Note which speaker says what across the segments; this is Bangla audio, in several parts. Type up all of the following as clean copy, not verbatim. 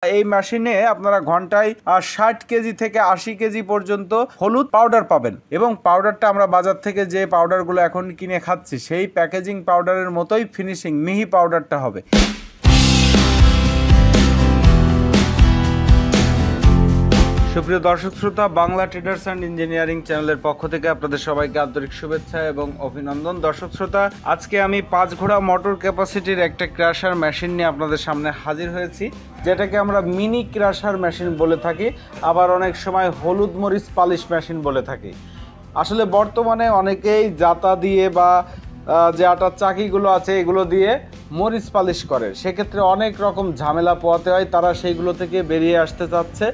Speaker 1: এই মেশিনে আপনারা ঘন্টায় 60 কেজি থেকে 80 কেজি পর্যন্ত হলুদ পাউডার পাবেন এবং পাউডারটা আমরা বাজার থেকে যে পাউডারগুলো এখন কিনে খাচ্ছি সেই প্যাকেজিং পাউডারের মতোই ফিনিশিং মিহি পাউডারটা হবে। সুপ্রিয় দর্শক শ্রোতা, বাংলা ট্রেডার্স অ্যান্ড ইঞ্জিনিয়ারিং চ্যানেলের পক্ষ থেকে আপনাদের সবাইকে আন্তরিক শুভেচ্ছা এবং অভিনন্দন। দর্শক শ্রোতা, আজকে আমি 5 ঘোড়া মোটর ক্যাপাসিটির একটা ক্রাশার মেশিন নিয়ে আপনাদের সামনে হাজির হয়েছি, যেটাকে আমরা মিনি ক্রাশার মেশিন বলে থাকি, আবার অনেক সময় হলুদ মরিচ পালিশ মেশিন বলে থাকি। আসলে বর্তমানে অনেকেই জাতা দিয়ে বা যে আটার চাকিগুলো আছে এগুলো দিয়ে মরিচ পালিশ করে, সেক্ষেত্রে অনেক রকম ঝামেলা পোহাতে হয়, তারা সেইগুলো থেকে বেরিয়ে আসতে চাচ্ছে।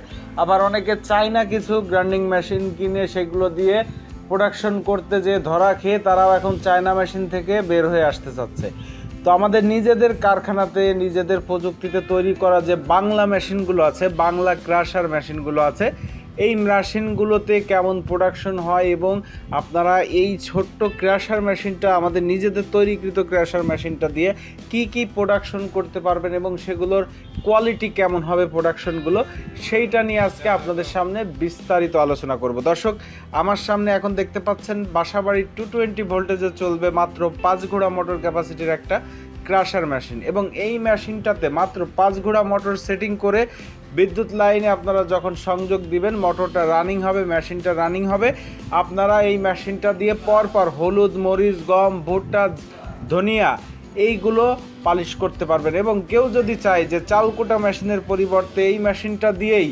Speaker 1: আবার অনেকে চায়না কিছু গ্রাইন্ডিং মেশিন কিনে সেগুলো দিয়ে প্রোডাকশন করতে যে ধরা খেয়ে তারাও এখন চায়না মেশিন থেকে বের হয়ে আসতে চাচ্ছে। তো আমাদের নিজেদের কারখানাতে নিজেদের প্রযুক্তিতে তৈরি করা যে বাংলা মেশিনগুলো আছে, বাংলা ক্রাশার মেশিনগুলো আছে, এই মেশিনগুলোতে কেমন প্রোডাকশন হয় এবং আপনারা এই ছোট্ট ক্র্যাশার মেশিনটা, আমাদের নিজেদের তৈরিকৃত ক্র্যাশার মেশিনটা দিয়ে কি প্রোডাকশন করতে পারবেন এবং সেগুলোর কোয়ালিটি কেমন হবে প্রোডাকশনগুলো, সেইটা নিয়ে আজকে আপনাদের সামনে বিস্তারিত আলোচনা করব। দর্শক, আমার সামনে এখন দেখতে পাচ্ছেন বাসাবাড়ির 220 ভোল্টেজে চলবে মাত্র 5 ঘোড়া মোটর ক্যাপাসিটির একটা ক্রাশার মেশিন এবং এই মেশিনটাতে মাত্র 5 ঘোড়া মোটর সেটিং করে বিদ্যুৎ লাইনে আপনারা যখন সংযোগ দিবেন, মোটরটা রানিং হবে, মেশিনটা রানিং হবে, আপনারা এই মেশিনটা দিয়ে পরপর হলুদ, মরিচ, গম, ভুট্টা, ধনিয়া এইগুলো পালিশ করতে পারবেন। এবং কেউ যদি চায় যে চাল কোটা মেশিনের পরিবর্তে এই মেশিনটা দিয়েই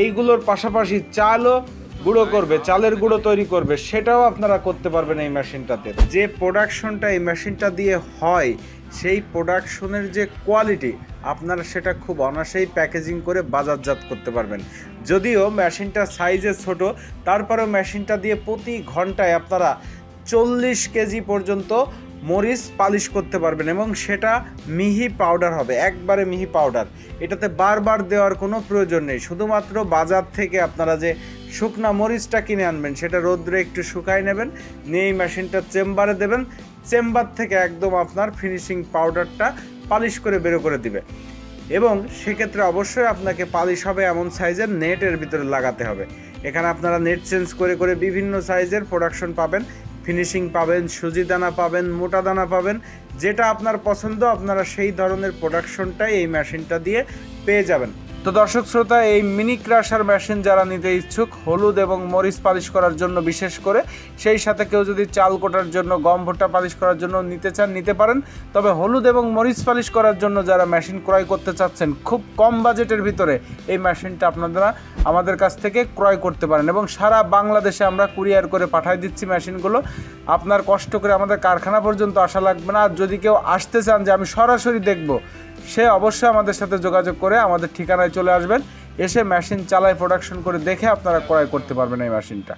Speaker 1: এইগুলোর পাশাপাশি চালও গুঁড়ো করবে, চালের গুঁড়ো তৈরি করবে, সেটাও আপনারা করতে পারবেন এই মেশিনটাতে। যে প্রোডাকশনটা এই মেশিনটা দিয়ে হয়, সেই প্রোডাকশনের যে কোয়ালিটি, আপনারা সেটা খুব অনায়াসেই প্যাকেজিং করে বাজারজাত করতে পারবেন। যদিও মেশিনটা সাইজে ছোট, তারপরেও মেশিনটা দিয়ে প্রতি ঘন্টায় আপনারা 40 কেজি পর্যন্ত মরিচ পালিশ করতে পারবেন এবং সেটা মিহি পাউডার হবে, একবারে মিহি পাউডার। এটাতে বারবার দেওয়ার কোনো প্রয়োজন নেই। শুধুমাত্র বাজার থেকে আপনারা যে শুকনা মরিচটা কিনে আনবেন, সেটা রোদ্রে একটু শুকায় নেবেন, নিয়ে এই মেশিনটা চেম্বারে দেবেন, চেম্বার থেকে একদম আপনার ফিনিশিং পাউডারটা পালিশ করে বের করে দিবে। এবং সেক্ষেত্রে অবশ্যই আপনাকে পালিশ হবে এমন সাইজের নেটের ভিতরে লাগাতে হবে। এখানে আপনারা নেট চেঞ্জ করে করে বিভিন্ন সাইজের প্রোডাকশন পাবেন, ফিনিশিং পাবেন, সুজি দানা পাবেন, মোটা দানা পাবেন, যেটা আপনার পছন্দ আপনারা সেই ধরনের প্রোডাকশনটাই এই মেশিনটা দিয়ে পেয়ে যাবেন। তো দর্শক শ্রোতা, এই মিনি ক্রাশার মেশিন যারা নিতে ইচ্ছুক, হলুদ এবং মরিচ পালিশ করার জন্য বিশেষ করে, সেই সাথে কেউ যদি চাল কোটার জন্য, গম ভুট্টা পালিশ করার জন্য নিতে চান নিতে পারেন। তবে হলুদ এবং মরিচ পালিশ করার জন্য যারা মেশিন ক্রয় করতে চাচ্ছেন খুব কম বাজেটের ভিতরে, এই মেশিনটা আপনারা আমাদের কাছ থেকে ক্রয় করতে পারেন এবং সারা বাংলাদেশে আমরা কুরিয়ার করে পাঠিয়ে দিচ্ছি মেশিনগুলো। আপনার কষ্ট করে আমাদের কারখানা পর্যন্ত আসা লাগবে না। আর যদি কেউ আসতে চান যে আমি সরাসরি দেখব, সে অবশ্যই আমাদের সাথে যোগাযোগ করে আমাদের ঠিকানায় চলে আসবেন, এসে মেশিন চালায় প্রোডাকশন করে দেখে আপনারা ক্রয় করতে পারবেন এই মেশিনটা।